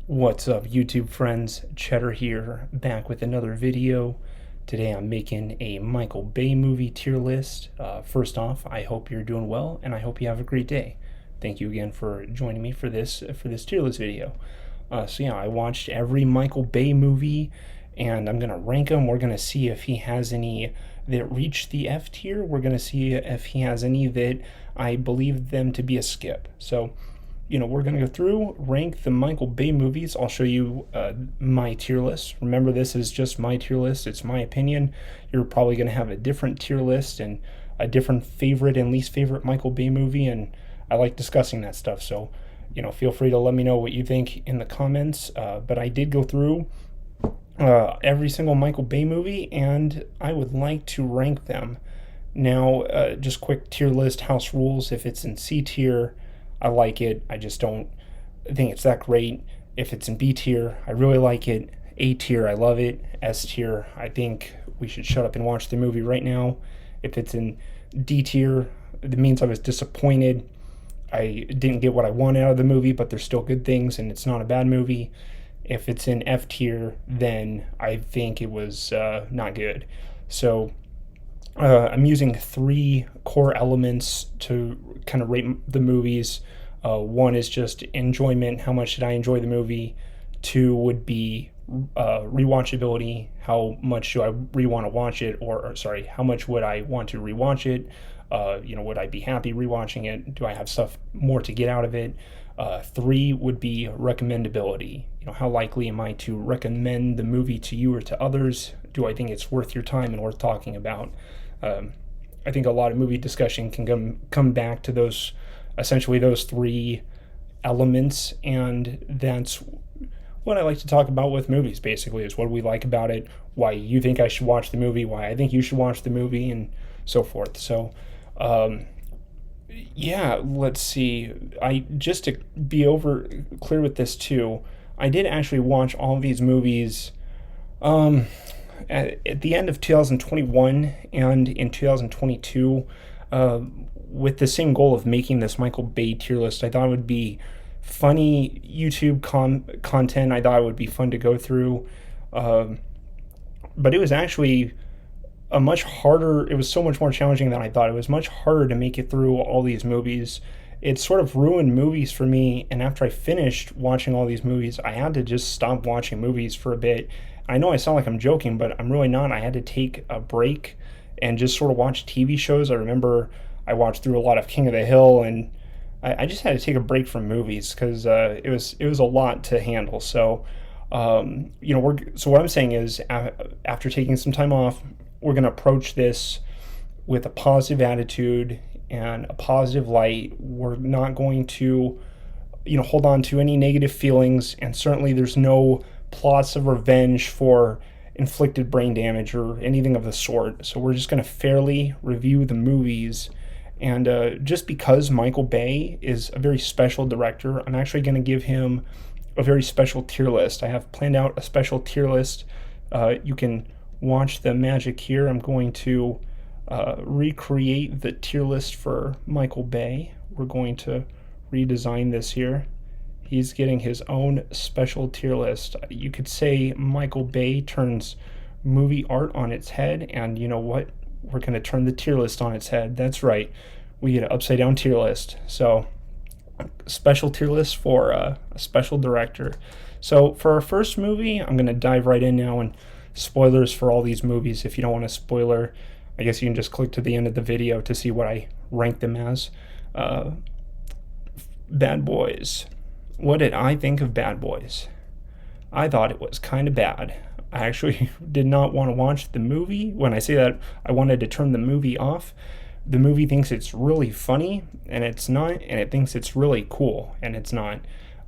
What's up, YouTube friends? Cheddar here, back with another video. Today I'm making a Michael Bay movie tier list. First off, I hope you're doing well, and I hope you have a great day. Thank you again for joining me for this tier list video. I watched every Michael Bay movie, and I'm gonna rank them. We're gonna see if he has any that reach the F tier. We're gonna see if he has any that I believe them to be a skip. We're going to go through, rank the Michael Bay movies. I'll show you my tier list. Remember, this is just my tier list. It's my opinion. You're probably going to have a different tier list and a different favorite and least favorite Michael Bay movie, and I like discussing that stuff. So, feel free to let me know what you think in the comments. But I did go through every single Michael Bay movie, and I would like to rank them. Now, just quick tier list, house rules. If it's in C tier, I like it. I just don't think it's that great. If it's in B tier, I really like it. A tier, I love it. S tier, I think we should shut up and watch the movie right now. If it's in D tier, it means I was disappointed. I didn't get what I wanted out of the movie, but there's still good things and it's not a bad movie. If it's in F tier, then I think it was not good. So I'm using three core elements to kind of rate the movies. One is just enjoyment. How much did I enjoy the movie? Two would be rewatchability. How much do I want to watch it? Or how much would I want to rewatch it? Would I be happy rewatching it? Do I have stuff more to get out of it? Three would be recommendability. How likely am I to recommend the movie to you or to others? Do I think it's worth your time and worth talking about? I think a lot of movie discussion can come back to those three elements, and that's what I like to talk about with movies. Basically, is what we like about it, why you think I should watch the movie, why I think you should watch the movie, and so forth. So, let's see. I just to be over clear with this too, I did actually watch all of these movies. At the end of 2021 and in 2022, with the same goal of making this Michael Bay tier list. I thought it would be funny YouTube content. I thought it would be fun to go through. But it was actually it was so much more challenging than I thought. It was much harder to make it through all these movies. It sort of ruined movies for me, and after I finished watching all these movies, I had to just stop watching movies for a bit. I know I sound like I'm joking, but I'm really not. I had to take a break and just sort of watch TV shows. I remember I watched through a lot of King of the Hill, and I just had to take a break from movies because it was a lot to handle. So, so what I'm saying is, after taking some time off, we're going to approach this with a positive attitude and a positive light. We're not going to, hold on to any negative feelings, and certainly there's no plots of revenge for inflicted brain damage or anything of the sort. So we're just going to fairly review the movies. And just because Michael Bay is a very special director, I'm actually going to give him a very special tier list. I have planned out a special tier list. You can watch the magic here. I'm going to recreate the tier list for Michael Bay. We're going to redesign this here. He's getting his own special tier list. You could say Michael Bay turns movie art on its head, and you know what? We're going to turn the tier list on its head. That's right. We get an upside down tier list. So, special tier list for a special director. So, for our first movie, I'm going to dive right in now, and spoilers for all these movies. If you don't want a spoiler, I guess you can just click to the end of the video to see what I rank them as. Bad Boys. What did I think of Bad Boys? I thought it was kind of bad. I actually did not want to watch the movie. When I say that, I wanted to turn the movie off. The movie thinks it's really funny, and it's not, and it thinks it's really cool, and it's not.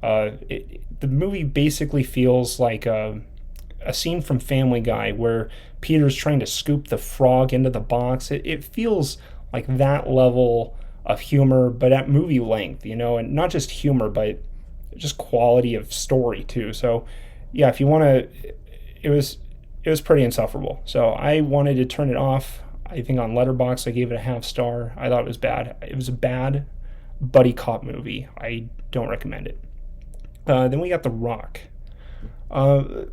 The movie basically feels like a scene from Family Guy where Peter's trying to scoop the frog into the box. It feels like that level of humor, but at movie length, and not just humor, but just quality of story too. So, yeah, if you want to, it was pretty insufferable. So I wanted to turn it off. I think on Letterboxd I gave it a half star. I thought it was bad. It was a bad buddy cop movie. I don't recommend it. Then we got The Rock.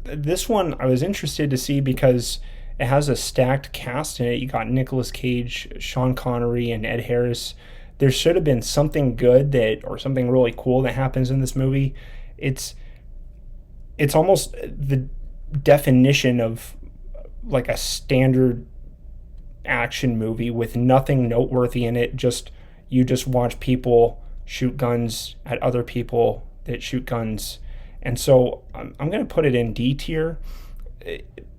This one I was interested to see because it has a stacked cast in it. You got Nicolas Cage, Sean Connery, and Ed Harris. There should have been something good or something really cool that happens in this movie. It's it's almost the definition of like a standard action movie with nothing noteworthy in it. Just you just watch people shoot guns at other people that shoot guns, and so I'm going to put it in D tier.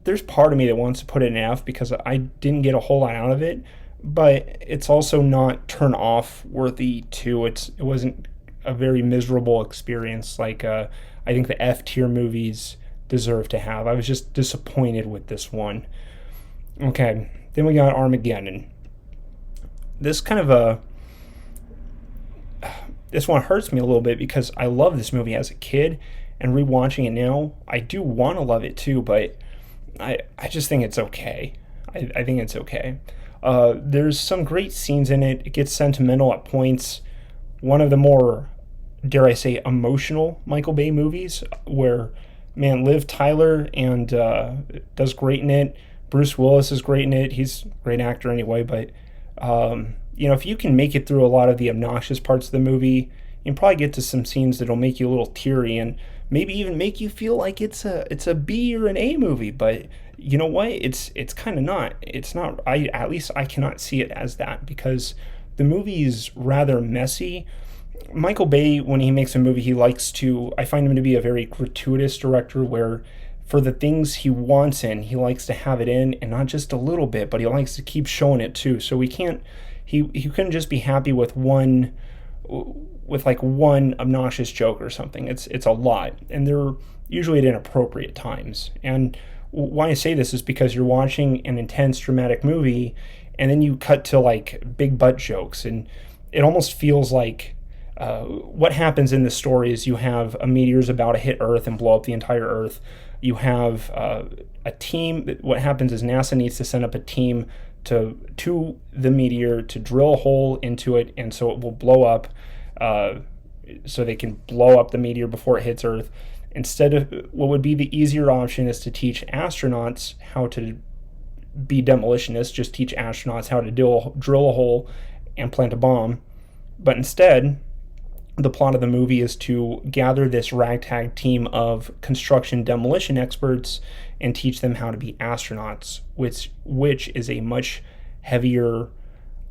There's part of me that wants to put it in F because I didn't get a whole lot out of it, but it's also not turn off worthy too. It wasn't a very miserable experience like I think the F tier movies deserve to have. I was just disappointed with this one. Okay, then we got Armageddon. This kind of a this one hurts me a little bit because I love this movie as a kid, and rewatching it now, I do want to love it too, but I just think it's okay. I think it's okay. There's some great scenes in it. It gets sentimental at points. One of the more, dare I say, emotional Michael Bay movies where, man, Liv Tyler and does great in it. Bruce Willis is great in it. He's a great actor anyway, but if you can make it through a lot of the obnoxious parts of the movie, you can probably get to some scenes that'll make you a little teary and maybe even make you feel like it's a B or an A movie. But you know what? It's kind of not. It's not. At least I cannot see it as that because the movie is rather messy. Michael Bay, when he makes a movie, I find him to be a very gratuitous director where for the things he wants in, he likes to have it in, and not just a little bit, but he likes to keep showing it too. So he couldn't just be happy with one obnoxious joke or something. It's a lot, and they're usually at inappropriate times. And why I say this is because you're watching an intense dramatic movie, and then you cut to like big butt jokes, and it almost feels like what happens in the story is you have a meteor's about to hit Earth and blow up the entire Earth. You have a team. What happens is NASA needs to send up a team to the meteor to drill a hole into it, and so it will blow up. So they can blow up the meteor before it hits Earth. Instead of what would be the easier option is to teach astronauts how to be demolitionists, just teach astronauts how to drill a hole and plant a bomb. But instead, the plot of the movie is to gather this ragtag team of construction demolition experts and teach them how to be astronauts, which is a much heavier,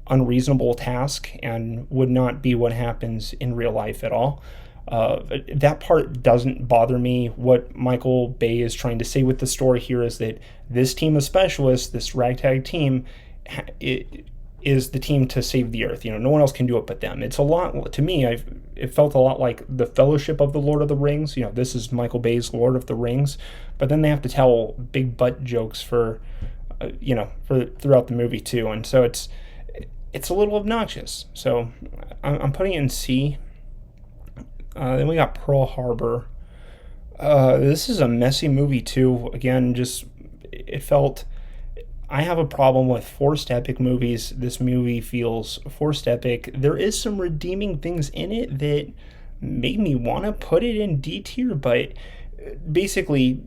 unreasonable task and would not be what happens in real life at all. That part doesn't bother me. What Michael Bay is trying to say with the story here is that this team of specialists, this ragtag team, it is the team to save the Earth. No one else can do it but them. It's a lot, to me, it felt a lot like the Fellowship of the Lord of the Rings. This is Michael Bay's Lord of the Rings, but then they have to tell big butt jokes for throughout the movie too, and so it's a little obnoxious. So I'm putting it in C. Then we got Pearl Harbor. This is a messy movie too. Again, it felt. I have a problem with forced epic movies. This movie feels forced epic. There is some redeeming things in it that made me want to put it in D tier, but basically,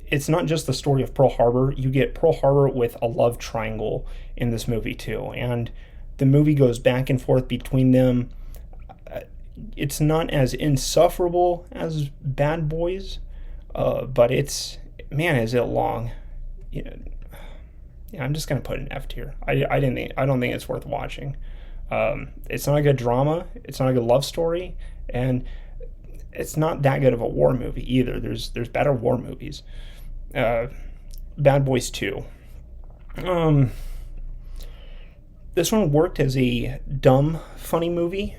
it's not just the story of Pearl Harbor. You get Pearl Harbor with a love triangle in this movie too, and the movie goes back and forth between them. It's not as insufferable as Bad Boys, but is it long? I'm just gonna put an F tier. I don't think it's worth watching. It's not a good drama. It's not a good love story, and it's not that good of a war movie either. There's better war movies. Bad Boys 2. This one worked as a dumb, funny movie.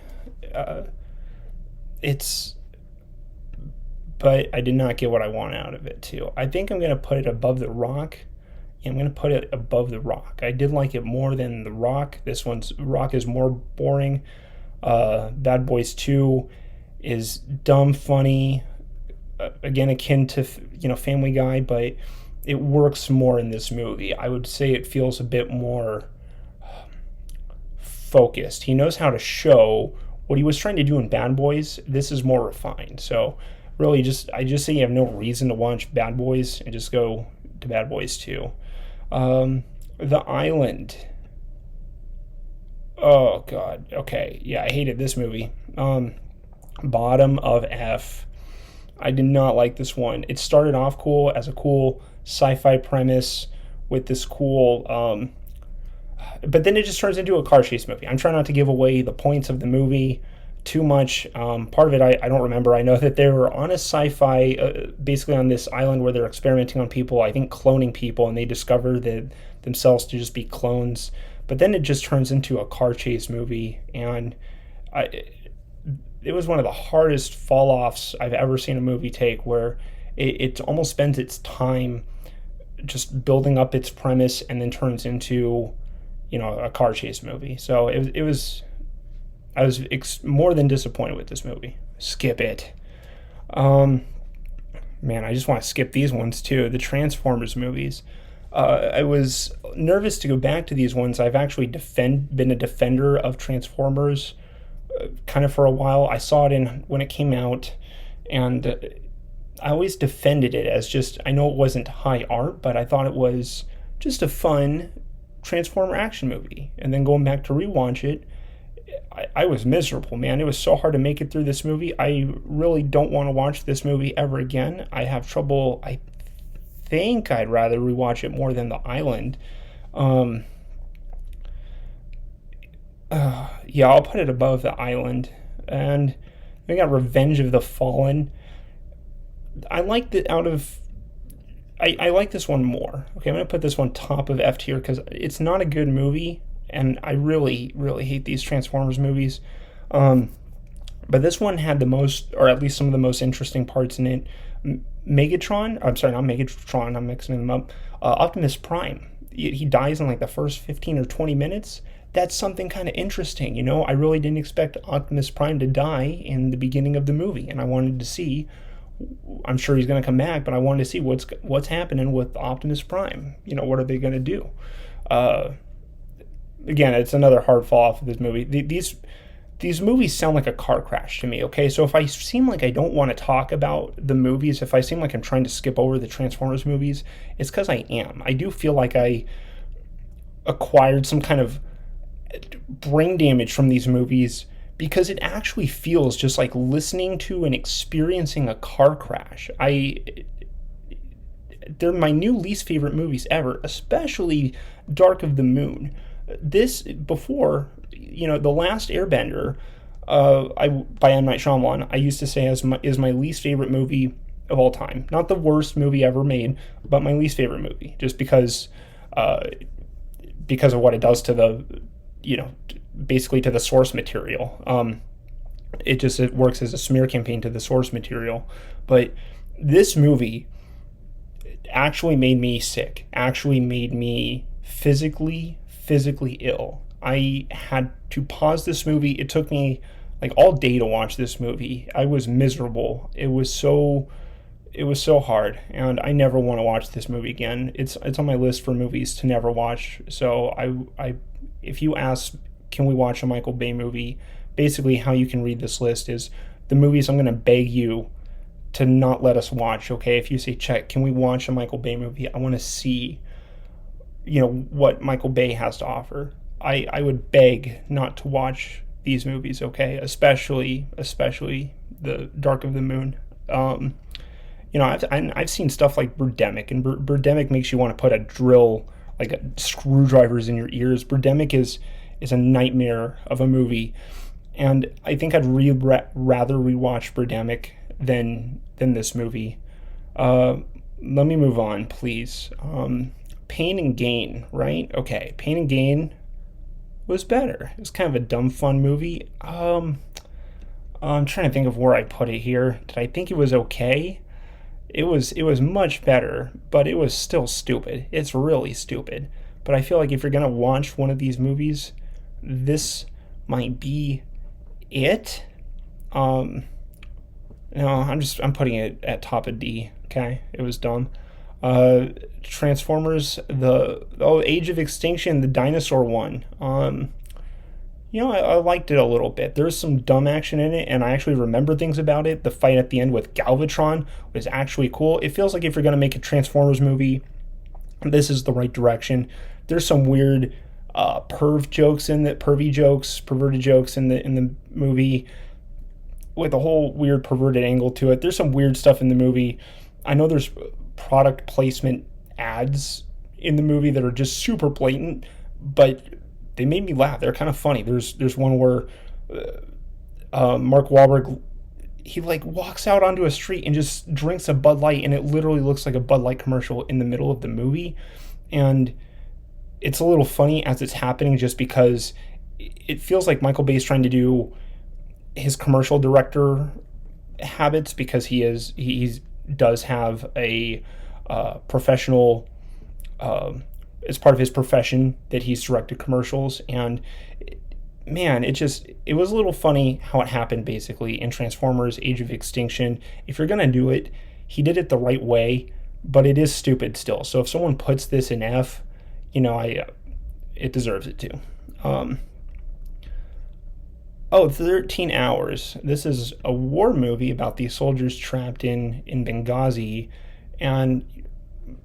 But I did not get what I want out of it too. I think I'm gonna put it above The Rock. I'm going to put it above The Rock. I did like it more than The Rock. Rock is more boring. Bad Boys 2 is dumb, funny, again, akin to, Family Guy, but it works more in this movie. I would say it feels a bit more focused. He knows how to show what he was trying to do in Bad Boys, this is more refined. So really, I just say you have no reason to watch Bad Boys and just go to Bad Boys 2. The Island. Oh God. Okay. Yeah, I hated this movie. Bottom of F. I did not like this one. It started off cool as a cool sci-fi premise with this cool, but then it just turns into a car chase movie. I'm trying not to give away the points of the movie too much. Part of it I don't remember. I know that they were on a sci-fi, basically on this island where they're experimenting on people, I think cloning people, and they discover that themselves to just be clones. But then it just turns into a car chase movie, and it was one of the hardest fall-offs I've ever seen a movie take, where it almost spends its time just building up its premise and then turns into, a car chase movie. So I was more than disappointed with this movie. Skip it. Man, I just want to skip these ones too. The Transformers movies. I was nervous to go back to these ones. I've actually been a defender of Transformers kind of for a while. I saw it when it came out, and I always defended it as just, I know it wasn't high art, but I thought it was just a fun Transformer action movie. And then going back to rewatch it, I was miserable, man. It was so hard to make it through this movie. I really don't want to watch this movie ever again. I have trouble. I think I'd rather rewatch it more than The Island. Yeah, I'll put it above The Island. And we got Revenge of the Fallen. I like I like this one more. Okay, I'm going to put this one top of F tier because it's not a good movie, and I really, really hate these Transformers movies. But this one had the most, or at least some of the most interesting parts in it. Megatron, I'm sorry, not Megatron, I'm mixing them up. Optimus Prime, he dies in like the first 15 or 20 minutes. That's something kind of interesting, I really didn't expect Optimus Prime to die in the beginning of the movie, and I wanted to see. I'm sure he's going to come back, but I wanted to see what's happening with Optimus Prime. What are they going to do? Again, it's another hard fall off of this movie. These movies sound like a car crash to me, okay? So if I seem like I don't want to talk about the movies, if I seem like I'm trying to skip over the Transformers movies, it's because I am. I do feel like I acquired some kind of brain damage from these movies, because it actually feels just like listening to and experiencing a car crash. They're my new least favorite movies ever, especially Dark of the Moon. This, before, The Last Airbender, by M. Night Shyamalan, I used to say is my least favorite movie of all time. Not the worst movie ever made, but my least favorite movie, just because of what it does to the, basically to the source material. It works as a smear campaign to the source material. But this movie actually made me sick, actually made me physically ill. I had to pause this movie. It took me like all day to watch this movie. I was miserable. It was so hard, and I never want to watch this movie again. It's on my list for movies to never watch. So I if you ask, can we watch a Michael Bay movie? Basically, how you can read this list is the movies I'm going to beg you to not let us watch, okay? If you say, Chet, can we watch a Michael Bay movie? I want to see, what Michael Bay has to offer. I would beg not to watch these movies, okay? Especially the Dark of the Moon. I've seen stuff like Birdemic, and Birdemic makes you want to put a drill, like screwdrivers in your ears. Birdemic is a nightmare of a movie, and I think I'd rather rewatch Birdemic than this movie. Let me move on, please. Pain and Gain, right? Okay, Pain and Gain was better. It was kind of a dumb, fun movie. I'm trying to think of where I put it here. Did I think it was okay? It was much better, but it was still stupid. It's really stupid. But I feel like if you're gonna watch one of these movies, this might be it. No, I'm putting it at top of D. Okay, it was dumb. Transformers, Age of Extinction, the dinosaur one. I liked it a little bit. There's some dumb action in it, and I actually remember things about it. The fight at the end with Galvatron was actually cool. It feels like if you're going to make a Transformers movie, this is the right direction. There's some weird pervy jokes, perverted jokes in the movie with a whole weird perverted angle to it. There's some weird stuff in the movie. I know there's product placement ads in the movie that are just super blatant, but they made me laugh. They're kind of funny. There's one where Mark Wahlberg, he like walks out onto a street and just drinks a Bud Light, and it literally looks like a Bud Light commercial in the middle of the movie. And it's a little funny as it's happening, just because it feels like Michael Bay's trying to do his commercial director habits, because he does have a professional, it's part of his profession that he's directed commercials. And man, it was a little funny how it happened, basically, in Transformers Age of Extinction. If you're gonna do it, he did it the right way, but it is stupid still. So if someone puts this in F, it deserves it too. 13 Hours. This is a war movie about these soldiers trapped in Benghazi. And,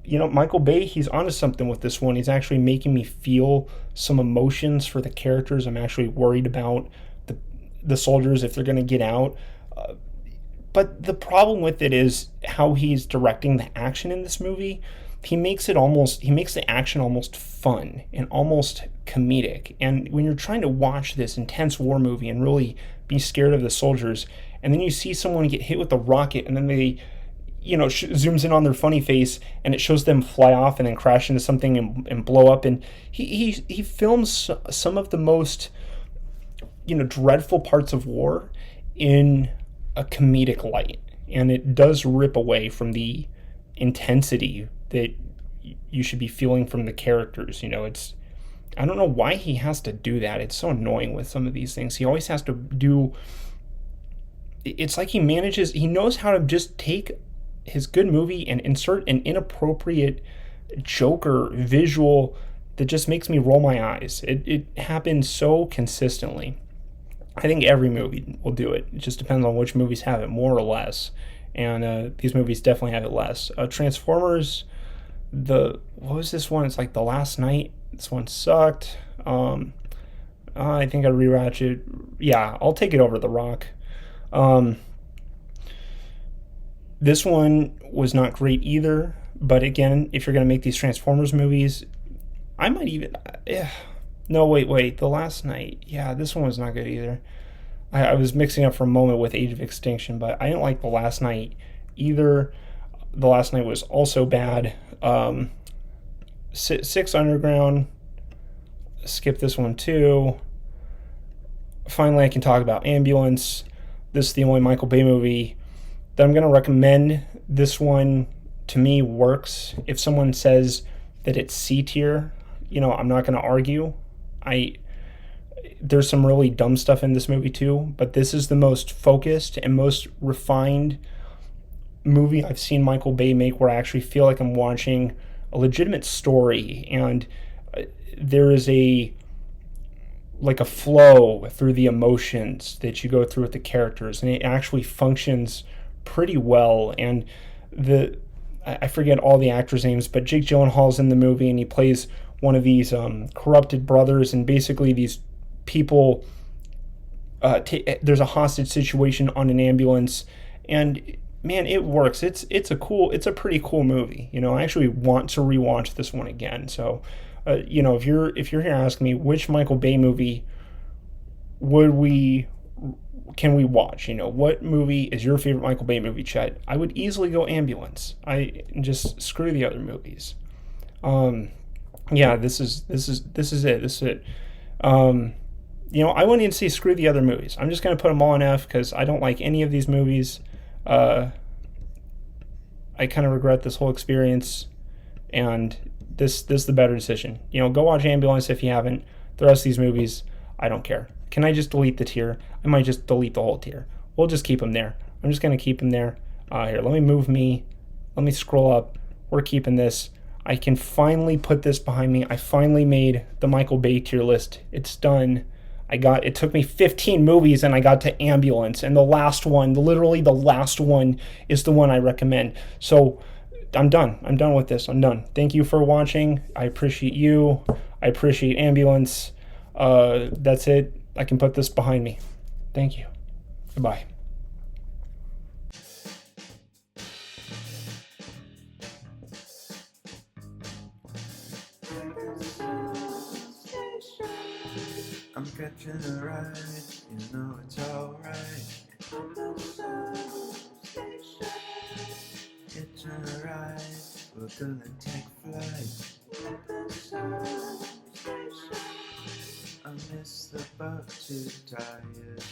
Michael Bay, he's onto something with this one. He's actually making me feel some emotions for the characters. I'm actually worried about the soldiers, if they're going to get out. But the problem with it is how he's directing the action in this movie. He makes the action almost fun and almost comedic. And when you're trying to watch this intense war movie and really be scared of the soldiers, and then you see someone get hit with a rocket, and then they, zooms in on their funny face, and it shows them fly off and then crash into something and blow up. And he films some of the most, dreadful parts of war in a comedic light. And it does rip away from the intensity that you should be feeling from the characters. I don't know why he has to do that. It's so annoying with some of these things. He always has to do, it's like he knows how to just take his good movie and insert an inappropriate joke or visual that just makes me roll my eyes. It happens so consistently. I think every movie will do it. It just depends on which movies have it, more or less. And these movies definitely have it less. Transformers, what was this one? It's like The Last Night. This one sucked. I think I rewatch it. Yeah, I'll take it over The Rock. This one was not great either. But again, if you're going to make these Transformers movies, I might even... No, wait. The Last Night. Yeah, this one was not good either. I was mixing up for a moment with Age of Extinction, but I didn't like The Last Night either. The Last Night was also bad. Six Underground. Skip this one too. Finally, I can talk about Ambulance. This is the only Michael Bay movie that I'm going to recommend. This one, to me, works. If someone says that it's C tier, I'm not going to argue. There's some really dumb stuff in this movie too, but this is the most focused and most refined movie I've seen Michael Bay make, where I actually feel like I'm watching a legitimate story, and there is a flow through the emotions that you go through with the characters, and it actually functions pretty well. And I forget all the actors' names, but Jake Gyllenhaal's in the movie, and he plays one of these corrupted brothers, and basically these people, there's a hostage situation on an ambulance, and man, it works. It's a pretty cool movie. I actually want to rewatch this one again. So, if you're here asking me which Michael Bay movie can we watch, what movie is your favorite Michael Bay movie, Chet? I would easily go Ambulance. I just screw the other movies. Yeah, this is it. I wouldn't even say screw the other movies. I'm just going to put them all in F, because I don't like any of these movies. I kind of regret this whole experience, and this is the better decision. Go watch Ambulance if you haven't. The rest of these movies, I don't care. Can I just delete the tier? I might just delete the whole tier. We'll just keep them there. I'm just going to keep them there. Here, let me scroll up. We're keeping this. I can finally put this behind me. I finally made the Michael Bay tier list. It's done. It took me 15 movies and I got to Ambulance, and the last one, literally the last one, is the one I recommend. So I'm done. I'm done with this. I'm done. Thank you for watching. I appreciate you. I appreciate Ambulance. That's it. I can put this behind me. Thank you. Goodbye. I'm catching a ride, you know it's alright. Catching a ride, we're gonna take flight. I miss the boat, too tired